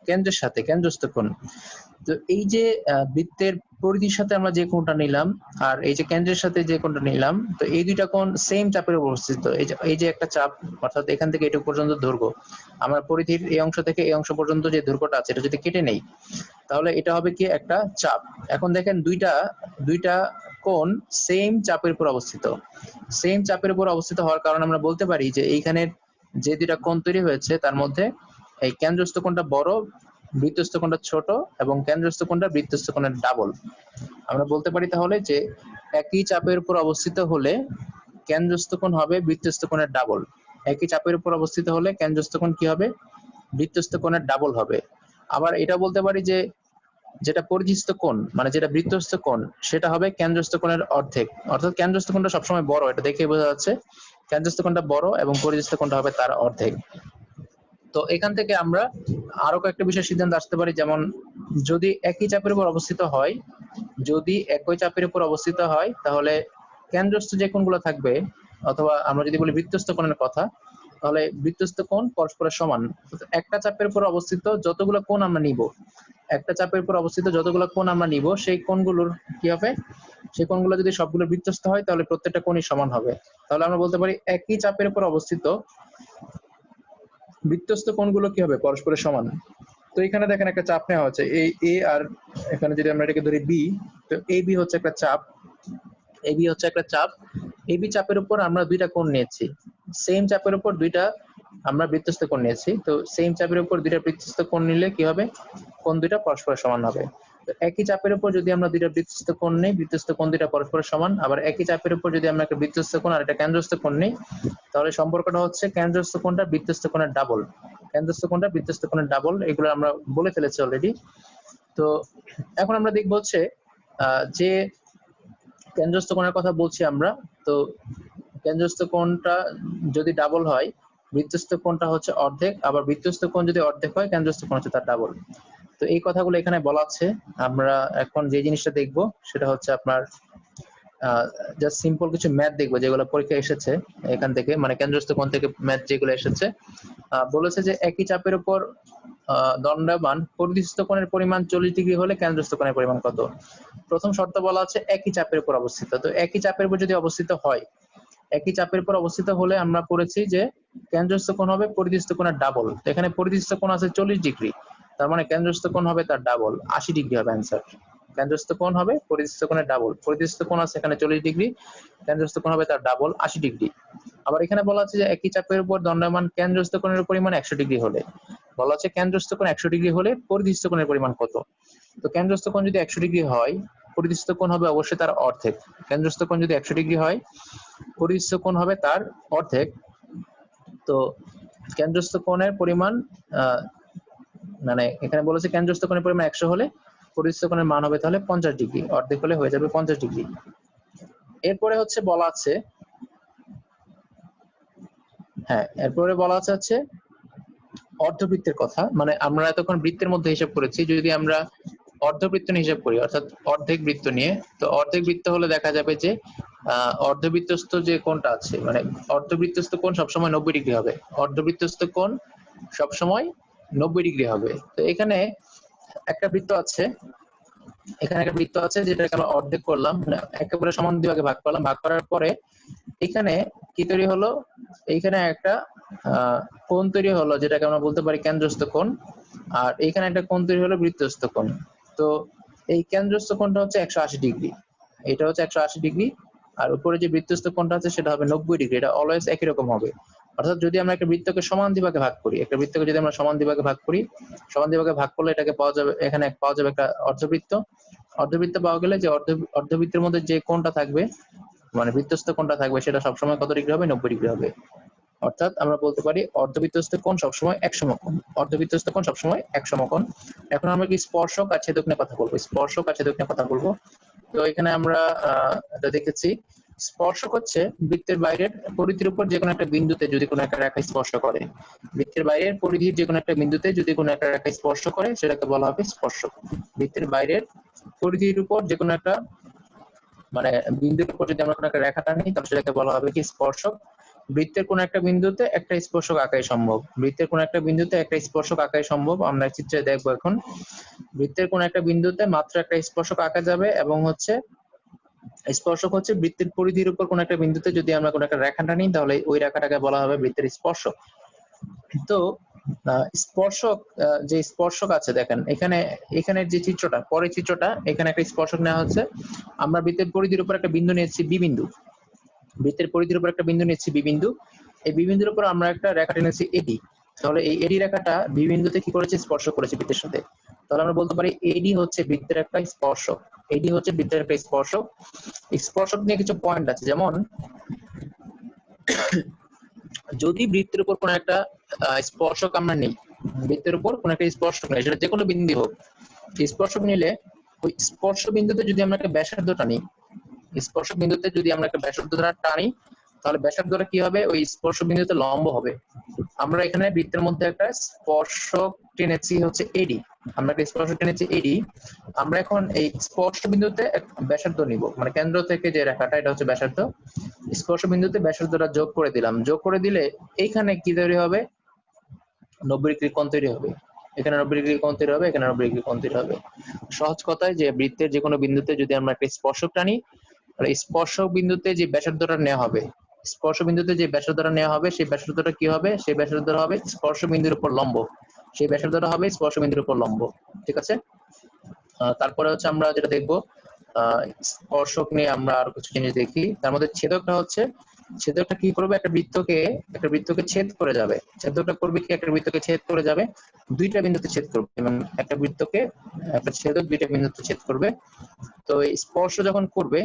কেন্দ্রের সাথে, কেন্দ্রস্থ কোণ। তো এই যে বৃত্তের পরিধির সাথে আমরা যে কোণটা নিলাম আর এই যে কেন্দ্রের সাথে যে কোণটা নিলাম, তো এই দুইটা কোণ সেম চাপের উপর অবস্থিত। এই যে একটা চাপ, অর্থাৎ এখান থেকে এটুকু পর্যন্ত দৈর্ঘ্য, আমরা পরিধির এই অংশ থেকে এই অংশ পর্যন্ত যে দৈর্ঘ্যটা আছে, এটা যদি কেটে নেই, তাহলে এটা হবে কি একটা চাপ। এখন দেখেন দুইটা কোণ সেম চাপের উপর অবস্থিত। সেম চাপের উপর অবস্থিত হওয়ার কারণে আমরা বলতে পারি যে এইখানের যে দুইটা কোণ তৈরি হয়েছে তার মধ্যে এই কেন্দ্রস্থ কোণটা বড়, বৃত্তস্থ কোণটা ছোট, এবং কেন্দ্রস্থ কোণটা বৃত্তস্থ কোণের ডাবল। আমরা বলতে পারি তাহলে যে একই চাপের উপর অবস্থিত হলে কেন্দ্রস্থ কোণ হবে বৃত্তস্থ কোণের ডাবল। একই চাপের উপর অবস্থিত হলে কেন্দ্রস্থ কোণ কি হবে? বৃত্তস্থ কোণের ডাবল হবে। আবার এটা বলতে পারি যে যেটা পরিধিস্থ কোণ মানে যেটা বৃত্তস্থ কোণ সেটা হবে কেন্দ্রস্থ কোণের অর্ধেক, অর্থাৎ কেন্দ্রস্থ কোণটা সবসময় বড়, এটা দেখে বোঝা যাচ্ছে কেন্দ্রস্থ কোণটা বড় এবং পরিধিস্থ কোণটা হবে তার অর্ধেক। তো এখান থেকে আমরা আরো কয়েকটা বিষয় সিদ্ধান্ত আসতে পারি, যেমন যদি একই চাপের উপর অবস্থিত হয়, যদি একই চাপের উপর অবস্থিত হয় তাহলে কেন্দ্রস্থ যে কোণগুলো থাকবে, অথবা আমরা যদি বলি বৃত্তস্থ কোণের কথা, তাহলে বৃত্তস্থ কোণ পরস্পরের সমান। একটা চাপের উপর অবস্থিত যতগুলো কোণ আমরা নিব, একটা চাপের উপর অবস্থিত যতগুলো কোণ আমরা নিব সেই কোণগুলোর কি হবে, সেই কোণগুলো যদি সবগুলো বৃত্তস্থ হয় তাহলে প্রত্যেকটা কোণই সমান হবে। তাহলে আমরা বলতে পারি একই চাপের উপর অবস্থিত বৃত্তস্থ কোণগুলো কি হবে, পরস্পরের সমান। তো এখানে দেখেন একটা চাপ নেওয়া হচ্ছে এই এ, আর এখানে যদি আমরা এটাকে ধরি বি, তো এ বি হচ্ছে একটা চাপ, এবি হচ্ছে একটা চাপ। এবি চাপের উপর আমরা দুইটা কোণ নিয়েছি, সেম চাপের উপর দুইটা আমরা বৃত্তস্থ কোণ নিয়েছি। তো সেম চাপের উপর দুইটা বৃত্তস্থ কোণ নিলে কি হবে, কোণ দুইটা পরস্পর সমান হবে। তো একই চাপের উপর যদি আমরা দুইটা বৃত্তস্থ কোণ নিই, বৃত্তস্থ কোণ দুইটা পরস্পর সমান। আবার একই চাপের উপর যদি আমরা একটা বৃত্তস্থ কোণ আর একটা কেন্দ্রস্থ কোণ নিই, তাহলে সম্পর্কটা হচ্ছে কেন্দ্রস্থ কোণটা বৃত্তস্থ কোণের ডাবল, কেন্দ্রস্থ কোণটা বৃত্তস্থ কোণের ডাবল। এগুলো আমরা বলে ফেলেছি অলরেডি। তো এখন আমরা দেখবো হচ্ছে যে কেন্দ্রস্থ কোণের কথা বলছি আমরা, তো কেন্দ্রস্থ কোণটা যদি ডাবল হয়, বৃত্তস্থ কোণটা হচ্ছে অর্ধেক, আবার বৃত্তস্থ কোণ যদি অর্ধেক হয়, কেন্দ্রস্থ কোণ হচ্ছে তার ডাবল। তো এই কথাগুলো এখানে বলা আছে। আমরা এখন যে জিনিসটা দেখব সেটা হচ্ছে আপনার জাস্ট সিম্পল কিছু ম্যাথ দেখবো যেগুলো পরীক্ষা এসেছে এখান থেকে, মানে কেন্দ্রস্থ কোণ থেকে ম্যাথ যেগুলো এসেছে। বলেছে যে একই চাপের উপর দণ্ডায়মান পরিধিস্থ কোণের পরিমাণ 40 ডিগ্রি হলে কেন্দ্রস্থ কোণের পরিমাণ কত? প্রথম শর্ত বলা আছে একই চাপের উপর অবস্থিত। তো একই চাপের উপর যদি অবস্থিত হয়, একই চাপের উপর অবস্থিত হলে আমরা পড়েছি যে কেন্দ্রস্থ কোণ হবে পরিধিস্থ কোণের ডাবল। তো এখানে পরিধিস্থ কোণ আছে 40 ডিগ্রি, তার মানে কেন্দ্রস্থ কোণ হবে তার ডাবল, 80 ডিগ্রি হবে অ্যান্সার। কেন্দ্রস্থ কোণ হবে পরিধিস্থ কোণের ডাবল, পরিধিস্থ কোণ আছে এখানে 40 ডিগ্রি, কেন্দ্রস্থ কোণ হবে তার ডাবল 80 ডিগ্রি। আবার এখানে বলা আছে যে একই চাপের উপর দণ্ডায়মান কেন্দ্রস্থ কোণের পরিমাণ 100 ডিগ্রি হলে, বলা আছে কেন্দ্রস্থ কোণ 100 ডিগ্রি হলে পরিধিস্থ কোণের পরিমাণ কত? তো কেন্দ্রস্থ কোণ যদি 100 ডিগ্রি হয়, পরিধিস্থ কোণ হবে অবশ্যই তার অর্ধেক। কেন্দ্রস্থ কোণ যদি 100 ডিগ্রি হয়, পরিধিস্থ কোণ হবে তার অর্ধেক। তো কেন্দ্রস্থ কোণের পরিমাণ মানে এখানে বলেছে কেন্দ্রস্থ কোণের পরিমাণ 100 হলে পরিধিস্থ কোণের মান হবে তাহলে 50 ডিগ্রি, অর্ধেক হলে হয়ে যাবে 50 ডিগ্রি। এরপরে হচ্ছে বলা আছে, এরপরে বলা আছে হচ্ছে অর্ধবৃত্তের কথা। মানে আমরা এতক্ষণ বৃত্তের মধ্যে হিসাব করেছি, যদি আমরা অর্ধবৃত্ত নিয়ে হিসাব করি, অর্থাৎ অর্ধেক বৃত্ত নিয়ে, তো অর্ধেক বৃত্ত হলে দেখা যাবে যে অর্ধবৃত্তস্থ যে কোণটা আছে, মানে অর্ধবৃত্তস্থ কোণ সবসময় 90 ডিগ্রি হবে, অর্ধবৃত্তস্থ কোণ সবসময় 90 ডিগ্রি হবে। তো এখানে একটা বৃত্ত আছে, এখানে একটা বৃত্ত আছে যেটাকে আমরা অর্ধেক করলাম, একেবারে সমান দুই ভাগে ভাগ করলাম, ভাগ করার পরে এখানে কি তৈরি হলো, এইখানে একটা কোণ তৈরি হলো যেটাকে আমরা বলতে পারি কেন্দ্রস্থ কোণ, আর এইখানে একটা কোণ তৈরি হলো বৃত্তস্থ কোণ। তো এই কেন্দ্রস্থ কোণটা হচ্ছে 180 ডিগ্রি, এটা হচ্ছে 180 ডিগ্রি, আর উপরে যে বৃত্তস্থ কোণটা আছে সেটা হবে 90 ডিগ্রি। এটা অলওয়েজ একই রকম হবে। অর্থাৎ যদি আমরা একটা বৃত্তকে সমান দুভাগে ভাগ করি, একটা বৃত্তকে যদি আমরা সমান দুভাগে ভাগ করি, সমান দুভাগে ভাগ করলে এটাকে পাওয়া যাবে, এখানে পাওয়া যাবে একটা অর্ধবৃত্ত। অর্ধবৃত্ত পাওয়া গেলে যে অর্ধবৃত্তের মধ্যে যে কোণটা থাকবে, মানে বৃত্তস্থ কোণটা থাকবে, সেটা সবসময় কত ডিগ্রি হবে, 90 ডিগ্রি হবে। অর্থাৎ আমরা বলতে পারি অর্ধবৃত্তস্থ কোণ সবসময় 1 সমকোণ, অর্ধবৃত্তস্থ কোণ সবসময় 1 সমকোণ। এখন আমরা কি স্পর্শক আর ছেদক নিয়ে কথা বলবো, স্পর্শক আর ছেদক নিয়ে কথা বলবো। তো এখানে আমরা এটা দেখেছি, স্পর্শক হচ্ছে বৃত্তের বাইরের পরিধির উপর যে কোনো একটা বিন্দুতে যদি কোনো একটা রেখা স্পর্শ করে, বৃত্তের বাইরের পরিধির যে কোনো একটা বিন্দুতে যদি কোনো একটা রেখা স্পর্শ করে সেটাকে বলা হবে স্পর্শক। বৃত্তের বাইরের পরিধির উপর যে কোনো একটা মানে বিন্দুর উপর যদি আমরা কোনো একটা রেখা টানি তাহলে সেটাকে বলা হবে কি স্পর্শক। বৃত্তের কোন একটা বিন্দুতে একটা স্পর্শক আঁকাই সম্ভব, বৃত্তের কোন একটা বিন্দুতে একটা স্পর্শক আঁকাই সম্ভব। আমরা চিত্রে দেখবো এখন, বৃত্তের কোন একটা বিন্দুতে মাত্র একটা স্পর্শক আঁকা যাবে, এবং হচ্ছে স্পর্শক হচ্ছে বৃত্তের পরিধির উপর কোন একটা বিন্দুতে যদি আমরা কোন একটা রেখা টানি তাহলে ওই রেখাটাকে বলা হবে বৃত্তের স্পর্শক। তো স্পর্শক, যে স্পর্শক আছে দেখেন এখানে, এখানের যে চিত্রটা, পরের চিত্রটা, এখানে একটা স্পর্শক নেওয়া হচ্ছে। আমরা বৃত্তের পরিধির উপর একটা বিন্দু নিয়েছি বি বিন্দু, বৃত্তের পরিধির উপর একটা বিন্দু নিয়েছি বি বিন্দু, এই বি বিন্দুর উপর আমরা একটা রেখা টেনেছি এডি। তাহলে এই এডি রেখাটা বি বিন্দুতে কি করেছে, স্পর্শ করেছে বৃত্তের সাথে। তাহলে আমরা বলতে পারি এডি হচ্ছে বৃত্তের একটা স্পর্শক, এডি হচ্ছে বৃত্তের একটা স্পর্শক। স্পর্শক নিয়ে কিছু পয়েন্ট আছে, যেমন যদি বৃত্তের উপর কোনো একটা স্পর্শক আমরা নেই, বৃত্তের উপর কোনো একটা স্পর্শক নেই, সেটা যে কোনো বিন্দু হোক, স্পর্শক নিলে ওই স্পর্শ বিন্দুতে যদি আমরা একটা ব্যাসার্ধ টানি, স্পর্শক বিন্দুতে যদি আমরা একটা ব্যাসার্ধ টানি, তাহলে ব্যাসার্ধটা কি হবে, ওই স্পর্শ বিন্দুতে লম্ব হবে। আমরা এখানে বৃত্তের মধ্যে একটা স্পর্শক টেনেছি হচ্ছে এডি, আমরা একটা স্পর্শক টেনেছি এডি। আমরা এখন এই স্পর্শ বিন্দুতে ব্যাসার্ধ নিব, মানে কেন্দ্র থেকে যে রেখাটা, এটা হচ্ছে ব্যাসার্ধ। স্পর্শ বিন্দুতে ব্যাসার্ধটা যোগ করে দিলাম, যোগ করে দিলে এইখানে কি তৈরি হবে, 90 ডিগ্রি কোণ তৈরি হবে। এখানে 90 ডিগ্রি কোণ তৈরি হবে, এখানে 90 ডিগ্রি কোণ তৈরি হবে। সহজ কথায় যে বৃত্তের যে কোনো বিন্দুতে যদি আমরা একটা স্পর্শক টানি, স্পর্শক বিন্দুতে যে ব্যাসার্ধটা নেওয়া হবে, স্পর্শ বিন্দুতে যে ব্যাসার্ধটা নেওয়া হবে, সেই ব্যাসার্ধটা কি হবে, সেই ব্যাসার্ধটা হবে স্পর্শ বিন্দুর উপর লম্ব, সেই ব্যাসার্ধটা হবে স্পর্শ বিন্দুর উপর লম্ব। ঠিক আছে। তারপরে হচ্ছে আমরা যেটা দেখবো, স্পর্শক নিয়ে আমরা আরো কিছু জিনিস দেখি। তার মধ্যে ছেদকটা হচ্ছে, ছেদকটা কি করবে, একটা বৃত্তকে ছেদ করে যাবে। ছেদকটা করবে কি, একটা বৃত্তকে ছেদ করে যাবে, দুইটা বিন্দুতে ছেদ করবে, এবং একটা বৃত্তকে, একটা ছেদক দুইটা বিন্দুতে ছেদ করবে। তো এই স্পর্শ যখন করবে,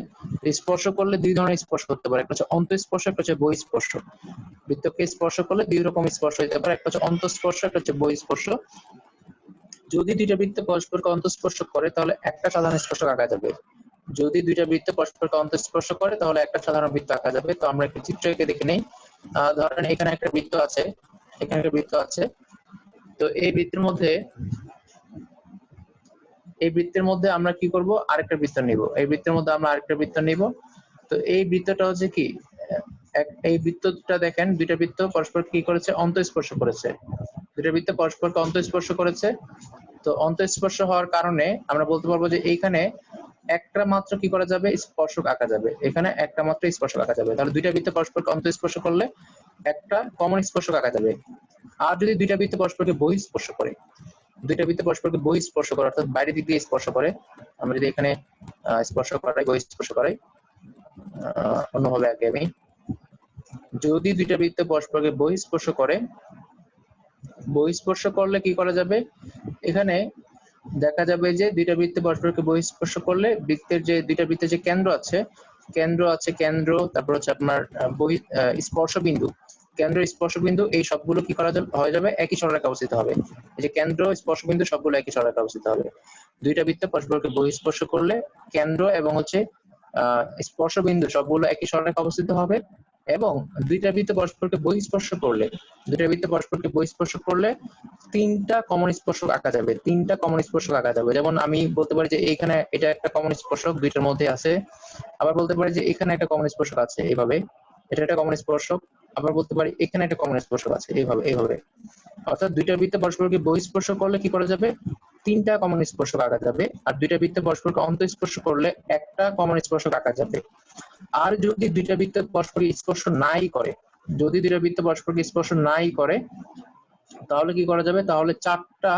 স্পর্শ করলে দুই ধরনের স্পর্শ করতে পারে, একটা হচ্ছে অন্তঃস্পর্শ, একটা হচ্ছে বহিঃস্পর্শ। বৃত্তকে স্পর্শ করলে দুই রকম স্পর্শ হতে পারে, একটা হচ্ছে অন্তঃস্পর্শ, একটা হচ্ছে বহিঃস্পর্শ। যদি দুইটা বৃত্ত পরস্পরকে অন্তঃস্পর্শ করে তাহলে একটা সাধারণ স্পর্শক আঁকা যাবে। যদি দুইটা বৃত্ত পরস্পরকে অন্তঃস্পর্শ করে তাহলে একটা সাধারণ বৃত্ত আঁকা যাবে। তো আমরা একটা চিত্র এঁকে দেখে নেই। ধরেন এখানে একটা বৃত্ত আছে, এখানে একটা বৃত্ত আছে। তো এই বৃত্তের মধ্যে আমরা কি করব, আরেকটা বৃত্ত নিব, এই বৃত্তের মধ্যে আমরা আরেকটা বৃত্ত নিব। তো এই বৃত্তটা হচ্ছে কি, এই বৃত্তটা দেখেন, দুইটা বৃত্ত পরস্পর কি করেছে, অন্তঃস্পর্শ করেছে। দুইটা বৃত্ত পরস্পরকে অন্তঃস্পর্শ করেছে। তো অন্তঃস্পর্শ হওয়ার কারণে আমরা বলতে পারবো যে এইখানে একটা মাত্র কি করা যাবে, স্পর্শক আঁকা যাবে। এখানে একটা মাত্র স্পর্শক আঁকা যাবে। তাহলে দুইটা বৃত্ত পরস্পরকে অন্তঃস্পর্শ করলে একটা কমন স্পর্শক আঁকা যাবে। আর যদি দুইটা বৃত্ত পরস্পরকে বহিঃস্পর্শ করে, দুইটা বৃত্ত পরস্পরকে বহিঃস্পর্শ করে, অর্থাৎ বাইরের দিক দিয়ে স্পর্শ করে, আমরা যদি এখানে স্পর্শ করাই, বহিঃস্পর্শ করাই, অন্যভাবে আগে আমি, যদি দুইটা বৃত্ত পরস্পরকে বহিঃস্পর্শ করে, বহিঃস্পর্শ করলে কি করা যাবে, এখানে দেখা যাবে যে দুইটা বৃত্ত পরস্পরকে বহিঃস্পর্শ করলে বৃত্তের যে দুইটা বৃত্তের যে কেন্দ্র আছে, তারপর হচ্ছে আপনার স্পর্শ বিন্দু, কেন্দ্র স্পর্শ বিন্দু, এই সবগুলো কি করা যাবে, হয়ে যাবে একই সরলরেখায় অবস্থিত হবে। এই যে কেন্দ্র স্পর্শ বিন্দু সবগুলো একই সরলরেখায় অবস্থিত হবে। দুইটা বৃত্ত পরস্পরকে বহিঃস্পর্শ করলে কেন্দ্র এবং হচ্ছে স্পর্শ বিন্দু সবগুলো একই সরলরেখায় অবস্থিত হবে। এবং দুইটা বৃত্ত পরস্পরকে বহিঃস্পর্শ করলে তিনটা কমন স্পর্শক আঁকা যাবে, যেমন আমি বলতে পারি যে এইখানে এটা একটা কমন স্পর্শক দুইটার মধ্যে আছে, আবার বলতে পারি যে এখানে একটা কমন স্পর্শক আছে, এইভাবে এটা একটা কমন স্পর্শক, আবার বলতে পারি এখানে একটা কমন স্পর্শক আছে, এইভাবে। অর্থাৎ দুইটা বৃত্ত পরস্পরকে বহিঃস্পর্শ করলে কি করা যাবে, তিনটা কমন স্পর্শক আঁকা যাবে। আর দুইটা বৃত্ত পরস্পরকে অন্তঃস্পর্শ করলে একটা কমন স্পর্শক আঁকা যাবে। আর যদি দুইটা বৃত্ত পরস্পরকে স্পর্শ নাই করে, তাহলে কি করা যাবে, তাহলে চারটা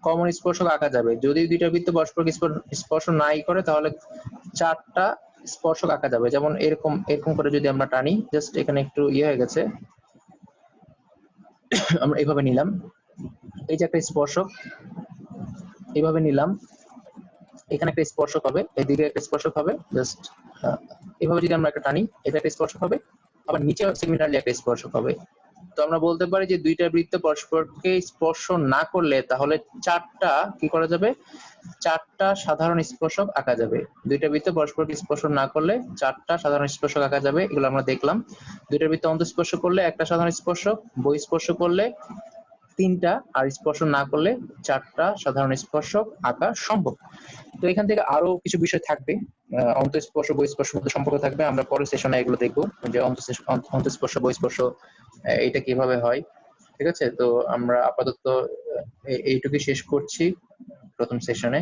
কমন স্পর্শক আঁকা যাবে। যদি দুইটা বৃত্ত পরস্পরকে স্পর্শ নাই করে তাহলে চারটা স্পর্শক আঁকা যাবে। যেমন এরকম করে যদি আমরা টানি, জাস্ট এখানে একটু হয়ে গেছে, আমরা এইভাবে নিলাম, এই যে একটা স্পর্শক, এইভাবে নিলাম, এখানে একটা স্পর্শক হবে, এদিকে একটা স্পর্শক হবে, জাস্ট এইভাবে যদি আমরা একটা টানি, এটা একটা স্পর্শক হবে, আবার নিচে সিমিলারলি একটা স্পর্শক হবে। তো আমরা বলতে পারি যে দুইটা বৃত্ত পরস্পরকে স্পর্শ না করলে তাহলে চারটা কি করা যাবে, চারটা সাধারণ স্পর্শক আঁকা যাবে। দুইটা বৃত্ত পরস্পরকে স্পর্শ না করলে চারটা সাধারণ স্পর্শক আঁকা যাবে, এগুলো আমরা দেখলাম। দুইটা বৃত্ত অন্তঃস্পর্শ করলে একটা সাধারণ স্পর্শক, বহিঃস্পর্শ করলে তিনটা, আর স্পর্শ না করলে চারটা সাধারণ স্পর্শক আঁকা সম্ভব। তো এখান থেকে আরো কিছু বিষয় থাকবে, অন্তঃস্পর্শ বহিঃস্পর্শ মধ্যে সম্পর্ক থাকবে, আমরা পরের সেশনে এগুলো দেখবো যে অন্তঃস্পর্শ বহিঃস্পর্শ এটা কিভাবে হয়। ঠিক আছে, তো আমরা আপাতত এইটুকুই শেষ করছি প্রথম সেশনে।